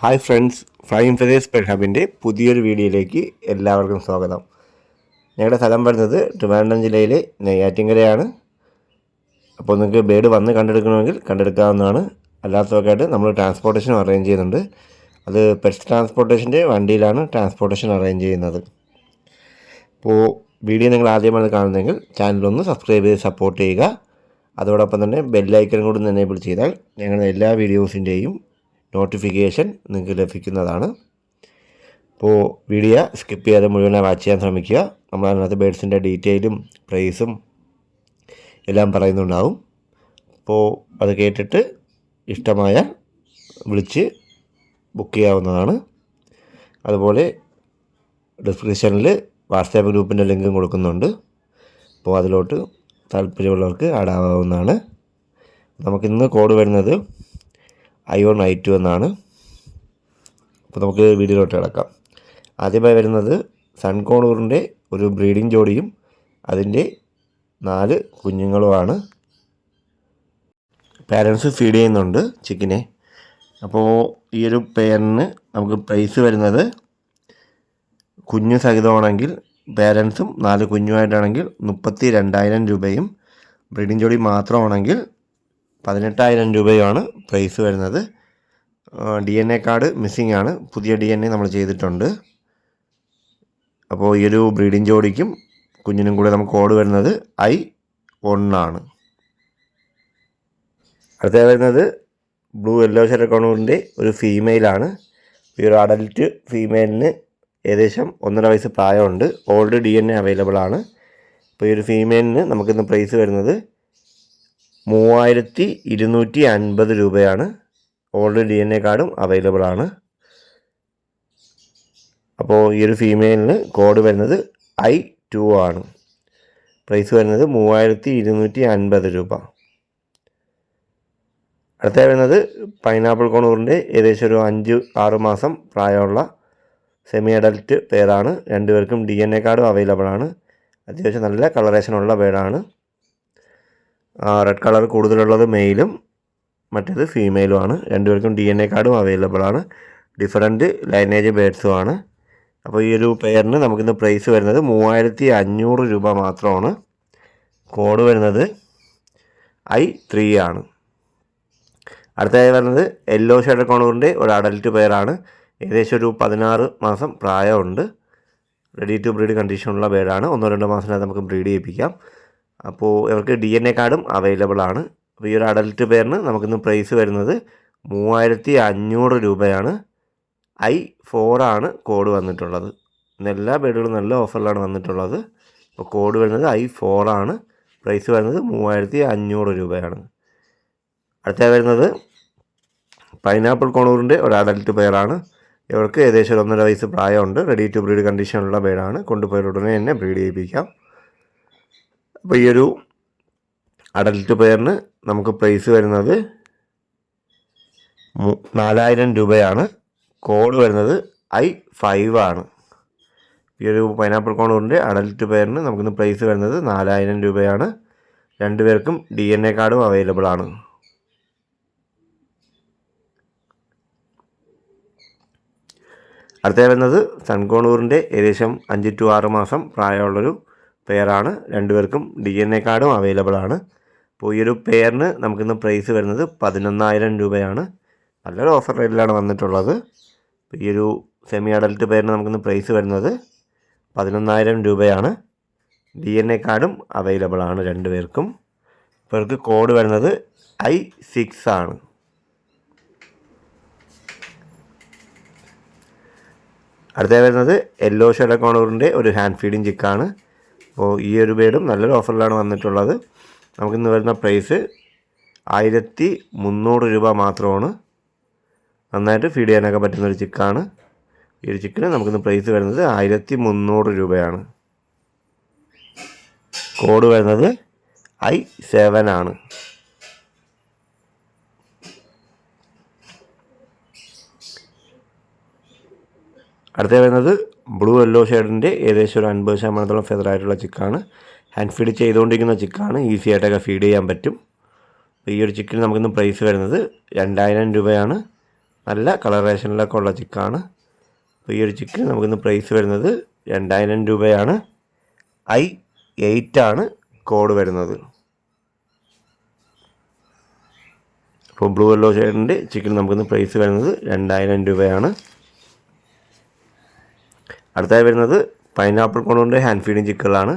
Hi friends, flying feathers pet ഹബിൻ്റെ പുതിയൊരു വീഡിയോയിലേക്ക് എല്ലാവർക്കും സ്വാഗതം. ഞങ്ങളുടെ സ്ഥലം വരുന്നത് ട്രിവാൻഡ്രം ജില്ലയിലെ നെയ്യാറ്റിൻകരയാണ്. അപ്പോൾ നിങ്ങൾക്ക് ബേഡ് വന്ന് കണ്ടെടുക്കണമെങ്കിൽ കണ്ടെടുക്കാവുന്നതാണ്. അല്ലാത്തവർക്കായിട്ട് നമ്മൾ ട്രാൻസ്പോർട്ടേഷൻ അറേഞ്ച് ചെയ്യുന്നുണ്ട്. അത് പെറ്റ്സ് ട്രാൻസ്പോർട്ടേഷൻ്റെ വണ്ടിയിലാണ് ട്രാൻസ്പോർട്ടേഷൻ അറേഞ്ച് ചെയ്യുന്നത്. അപ്പോൾ വീഡിയോ നിങ്ങൾ ആദ്യമാണ് കാണുന്നതെങ്കിൽ ചാനലൊന്ന് സബ്സ്ക്രൈബ് ചെയ്ത് സപ്പോർട്ട് ചെയ്യുക. അതോടൊപ്പം തന്നെ ബെല്ലൈക്കൺ കൂടി എനേബിൾ ചെയ്താൽ ഞങ്ങളുടെ എല്ലാ വീഡിയോസിൻ്റെയും നോട്ടിഫിക്കേഷൻ നിങ്ങൾക്ക് ലഭിക്കുന്നതാണ്. അപ്പോൾ വീഡിയോ സ്കിപ്പ് ചെയ്യാതെ മുഴുവനായി വാച്ച് ചെയ്യാൻ ശ്രമിക്കുക. നമ്മളതിനകത്ത് ബേഡ്സിൻ്റെ ഡീറ്റെയിലും പ്രൈസും എല്ലാം പറയുന്നുണ്ടാവും. അപ്പോൾ അത് കേട്ടിട്ട് ഇഷ്ടമായാൽ വിളിച്ച് ബുക്ക് ചെയ്യാവുന്നതാണ്. അതുപോലെ ഡിസ്ക്രിപ്ഷനിൽ വാട്സാപ്പ് ഗ്രൂപ്പിൻ്റെ ലിങ്കും കൊടുക്കുന്നുണ്ട്. അപ്പോൾ അതിലോട്ട് താല്പര്യമുള്ളവർക്ക് ആഡ് ആവാവുന്നതാണ്. നമുക്കിന്ന് കോഡ് വരുന്നത് I1 I2 എന്നാണ്. അപ്പോൾ നമുക്ക് വീഡിയോയിലോട്ട് കിടക്കാം. ആദ്യമായി വരുന്നത് സൺകോണൂറിൻ്റെ ഒരു ബ്രീഡിംഗ് ജോഡിയും അതിൻ്റെ 4 കുഞ്ഞുങ്ങളുമാണ്. പാരൻസ് ഫീഡ് ചെയ്യുന്നുണ്ട് ചിക്കനെ. അപ്പോൾ ഈ ഒരു പെയറിന് നമുക്ക് പ്രൈസ് വരുന്നത് കുഞ്ഞു സഹിതമാണെങ്കിൽ പാരൻസും 4 കുഞ്ഞുമായിട്ടാണെങ്കിൽ 32,000 രൂപയും, ബ്രീഡിംഗ് ജോഡി മാത്രമാണെങ്കിൽ 18,000 രൂപയുമാണ് പ്രൈസ് വരുന്നത്. DNA കാർഡ് മിസ്സിംഗ് ആണ്. പുതിയ DNA നമ്മൾ ചെയ്തിട്ടുണ്ട്. അപ്പോൾ ഈ ഒരു ബ്രീഡിംഗ് ജോഡിക്കും കുഞ്ഞിനും കൂടെ നമുക്ക് കോഡ് വരുന്നത് I1 ആണ്. അടുത്ത വരുന്നത് ബ്ലൂ യെല്ലോ ഷെറക്കോണൂറിൻ്റെ ഒരു ഫീമെയിലാണ്. ഈ ഒരു അഡൽറ്റ് ഫീമെയിലിന് ഏകദേശം 1.5 വയസ്സ് പ്രായമുണ്ട്. ഓൾഡ് DNA അവൈലബിൾ ആണ്. അപ്പോൾ ഈ ഒരു ഫീമെയിലിന് നമുക്കിന്ന് പ്രൈസ് വരുന്നത് 3,250 രൂപയാണ്. ഓൾഡ് DNA കാർഡും അവൈലബിൾ ആണ്. അപ്പോൾ ഈ ഒരു ഫീമെയിലിന് കോഡ് വരുന്നത് I2 ആണ്. പ്രൈസ് വരുന്നത് 3,250 രൂപ. അടുത്ത വരുന്നത് പൈനാപ്പിൾ കോണൂറിൻ്റെ ഏകദേശം ഒരു 5-6 മാസം പ്രായമുള്ള സെമി അഡൽറ്റ് പെയറാണ്. രണ്ടുപേർക്കും DNA കാർഡും അവൈലബിൾ ആണ്. അത്യാവശ്യം നല്ല കളറേഷനുള്ള ബേഡാണ്. റെഡ് കളർ കൂടുതലുള്ളത് മെയിലും മറ്റേത് ഫീമെയിലുമാണ്. രണ്ടുപേർക്കും DNA കാർഡും അവൈലബിൾ ആണ്. ഡിഫറൻറ്റ് ലൈനേജ് ബേഡ്സുമാണ്. അപ്പോൾ ഈ ഒരു പെയറിന് നമുക്കിന്ന് പ്രൈസ് വരുന്നത് 3,500 രൂപ മാത്രമാണ്. കോഡ് വരുന്നത് I3 ആണ്. അടുത്തതായി വരുന്നത് യെല്ലോ ഷെയ്ഡ് കോണൂറിൻ്റെ ഒരു അഡൽറ്റ് പെയറാണ്. ഏകദേശം ഒരു 16 മാസം പ്രായമുണ്ട്. റെഡി ടു ബ്രീഡ് കണ്ടീഷനുള്ള ബേഡാണ്. 1-2 മാസത്തിനകത്ത് നമുക്ക് ബ്രീഡ് ചെയ്യിപ്പിക്കാം. അപ്പോൾ ഇവർക്ക് DNA കാർഡും അവൈലബിൾ ആണ്. അപ്പോൾ ഈ ഒരു അഡൽറ്റ് പെയറിന് നമുക്കിന്ന് പ്രൈസ് വരുന്നത് 3,500 രൂപയാണ്. I4 ആണ് കോഡ് വന്നിട്ടുള്ളത്. ഇന്ന് എല്ലാ ബേഡുകളും നല്ല ഓഫറിലാണ് വന്നിട്ടുള്ളത്. അപ്പോൾ കോഡ് വരുന്നത് I4 ആണ്. പ്രൈസ് വരുന്നത് 3,500 രൂപയാണ്. അടുത്ത വരുന്നത് പൈനാപ്പിൾ കോണൂറിൻ്റെ ഒരു അഡൽറ്റ് പെയറാണ്. ഇവർക്ക് ഏകദേശം 1.5 വയസ്സ് പ്രായമുണ്ട്. റെഡി ടു ബ്രീഡ് കണ്ടീഷനുള്ള ബേഡാണ്. കൊണ്ടുപോയ ഉടനെ തന്നെ ബ്രീഡ് ചെയ്യിപ്പിക്കാം. അപ്പോൾ ഈ ഒരു അഡൽറ്റ് പെയറിന് നമുക്ക് പ്രൈസ് വരുന്നത് 4,000 രൂപയാണ്. കോഡ് വരുന്നത് I5 ആണ്. ഈ ഒരു പൈനാപ്പിൾ കോണൂറിൻ്റെ അഡൽറ്റ് പെയറിന് നമുക്കിന്ന് പ്രൈസ് വരുന്നത് 4,000 രൂപയാണ്. രണ്ടുപേർക്കും DNA കാർഡും അവൈലബിൾ ആണ്. അടുത്ത വരുന്നത് സൺകോണൂറിൻ്റെ ഏകദേശം 5-6 മാസം പ്രായമുള്ളൊരു പെയറാണ്. രണ്ടുപേർക്കും DNA കാർഡും അവൈലബിൾ ആണ്. അപ്പോൾ ഈ ഒരു പെയറിന് നമുക്കിന്ന് പ്രൈസ് വരുന്നത് 11,000 രൂപയാണ്. നല്ലൊരു ഓഫർ റേറ്റിലാണ് വന്നിട്ടുള്ളത്. അപ്പോൾ ഈ ഒരു സെമി അഡൽറ്റ് പെയറിന് നമുക്കിന്ന് പ്രൈസ് വരുന്നത് 11,000 രൂപയാണ്. DNA കാർഡും അവൈലബിൾ ആണ് രണ്ടുപേർക്കും. ഇപ്പോൾ ഇവർക്ക് കോഡ് വരുന്നത് I6 ആണ്. അടുത്ത വരുന്നത് യെല്ലോ ഷെയ്ഡ് കോണൂറിൻ്റെ ഒരു ഹാൻഡ് ഫീഡിങ് ചിക്കാണ്. അപ്പോൾ ഈ ഒരു ബേഡും നല്ലൊരു ഓഫറിലാണ് വന്നിട്ടുള്ളത്. നമുക്കിന്ന് വരുന്ന പ്രൈസ് 1,300 രൂപ മാത്രമാണ്. നന്നായിട്ട് ഫീഡ് ചെയ്യാനൊക്കെ പറ്റുന്നൊരു ചിക്കാണ്. ഈ ഒരു ചിക്കന് നമുക്കിന്ന് പ്രൈസ് വരുന്നത് 1,300 രൂപയാണ്. കോഡ് വരുന്നത് I7 ആണ്. അടുത്ത വരുന്നത് ബ്ലൂ യെല്ലോ ഷെയ്ഡിൻ്റെ ഏകദേശം ഒരു 50% ഫെദറായിട്ടുള്ള ചിക്കാണ്. ഹാൻഡ് ഫീഡ് ചെയ്തുകൊണ്ടിരിക്കുന്ന ചിക്കാണ്. ഈസി ആയിട്ടൊക്കെ ഫീഡ് ചെയ്യാൻ പറ്റും. അപ്പോൾ ഈ ഒരു ചിക്കന് നമുക്കിന്ന് പ്രൈസ് വരുന്നത് 2,000 രൂപയാണ്. നല്ല കളറേഷനിലൊക്കെ ഉള്ള ചിക്കാണ്. അപ്പോൾ ഈ ഒരു ചിക്കന് നമുക്കിന്ന് പ്രൈസ് വരുന്നത് 2000 രൂപയാണ്. I8 ആണ് കോഡ് വരുന്നത്. അപ്പോൾ ബ്ലൂ യെല്ലോ ഷെയ്ഡിൻ്റെ ചിക്കൻ നമുക്കിന്ന് പ്രൈസ് വരുന്നത് 2000 രൂപയാണ്. അടുത്തായി വരുന്നത് പൈനാപ്പിൾ കൊണ്ടുകൊണ്ട് ഹാൻഡ് ഫീഡിങ് ചിക്കനുകളാണ്.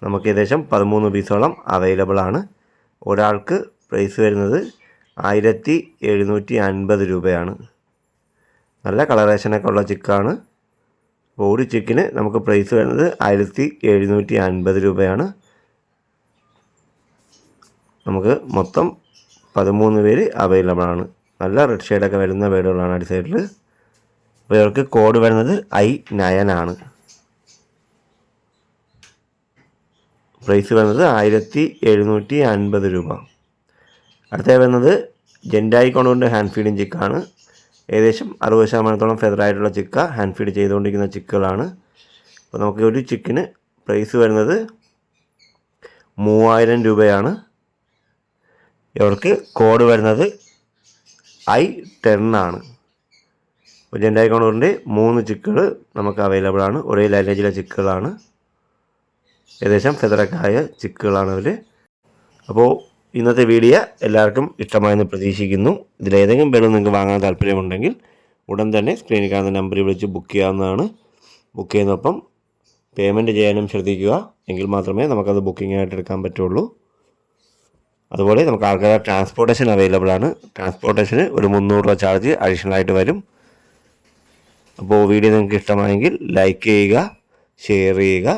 നമുക്ക് ഏകദേശം 13 പീസോളം അവൈലബിൾ ആണ്. ഒരാൾക്ക് പ്രൈസ് വരുന്നത് 1750 രൂപയാണ്. നല്ല കളറേഷനൊക്കെ ഉള്ള ചിക്കാണ്. അപ്പോൾ ഒരു ചിക്കന് നമുക്ക് പ്രൈസ് വരുന്നത് 1750 രൂപയാണ്. നമുക്ക് മൊത്തം 13 പേര് അവൈലബിൾ ആണ്. നല്ല റെഡ് ഷെയ്ഡൊക്കെ വരുന്ന ബേഡുകളാണ് അടി സൈഡിൽ. അപ്പോൾ ഇവർക്ക് കോഡ് വരുന്നത് I9 ആണ്. പ്രൈസ് വരുന്നത് 1750 രൂപ. അടുത്ത വരുന്നത് ജെൻഡായി കൊണ്ടുകൊണ്ട് ഹാൻഡ് ഫീഡിങ് ചിക്കാണ്. ഏകദേശം 60% ഫെദറായിട്ടുള്ള ചിക്ക ഹാൻഡ് ഫീഡ് ചെയ്തുകൊണ്ടിരിക്കുന്ന ചിക്കുകളാണ്. അപ്പോൾ നമുക്ക് ഒരു ചിക്കന് പ്രൈസ് വരുന്നത് 3000 രൂപയാണ്. ഇവർക്ക് കോഡ് വരുന്നത് I10 ആണ്. അപ്പോൾ ജെൻഡായി കൊണ്ടുകൊണ്ട് 3 ചിക്കുകൾ നമുക്ക് അവൈലബിൾ ആണ്. ഒരേ ലൈനേജിലെ ചിക്കുകളാണ്. ഏകദേശം ഫെദറൊക്കെ ആയ ചിക്കുകളാണ് അവർ. അപ്പോൾ ഇന്നത്തെ വീഡിയോ എല്ലാവർക്കും ഇഷ്ടമായെന്ന് പ്രതീക്ഷിക്കുന്നു. ഇതിലേതെങ്കിലും ബേഡ് നിങ്ങൾക്ക് വാങ്ങാൻ താല്പര്യമുണ്ടെങ്കിൽ ഉടൻ തന്നെ സ്ക്രീനിൽ കാണുന്ന നമ്പറിൽ വിളിച്ച് ബുക്ക് ചെയ്യാവുന്നതാണ്. ബുക്ക് ചെയ്യുന്നൊപ്പം പേയ്മെൻറ്റ് ചെയ്യാനും ശ്രദ്ധിക്കുക. എങ്കിൽ മാത്രമേ നമുക്കത് ബുക്കിംഗ് ആയിട്ട് എടുക്കാൻ പറ്റുള്ളൂ. അതുപോലെ നമുക്ക് ആൾക്കാർ ട്രാൻസ്പോർട്ടേഷൻ അവൈലബിൾ ആണ്. ട്രാൻസ്പോർട്ടേഷന് ഒരു 300 രൂപ ചാർജ് അഡീഷണൽ ആയിട്ട് വരും. അപ്പോൾ വീഡിയോ നിങ്ങൾക്ക് ഇഷ്ടമായെങ്കിൽ ലൈക്ക് ചെയ്യുക, ഷെയർ ചെയ്യുക.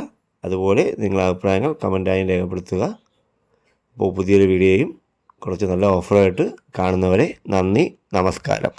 അതുപോലെ നിങ്ങളുടെ അഭിപ്രായങ്ങൾ കമൻറ്റായി രേഖപ്പെടുത്തുക. അപ്പോൾ പുതിയൊരു വീഡിയോയും കുറച്ച് നല്ല ഓഫറായിട്ട് കാണുന്നവരെ നന്ദി, നമസ്കാരം.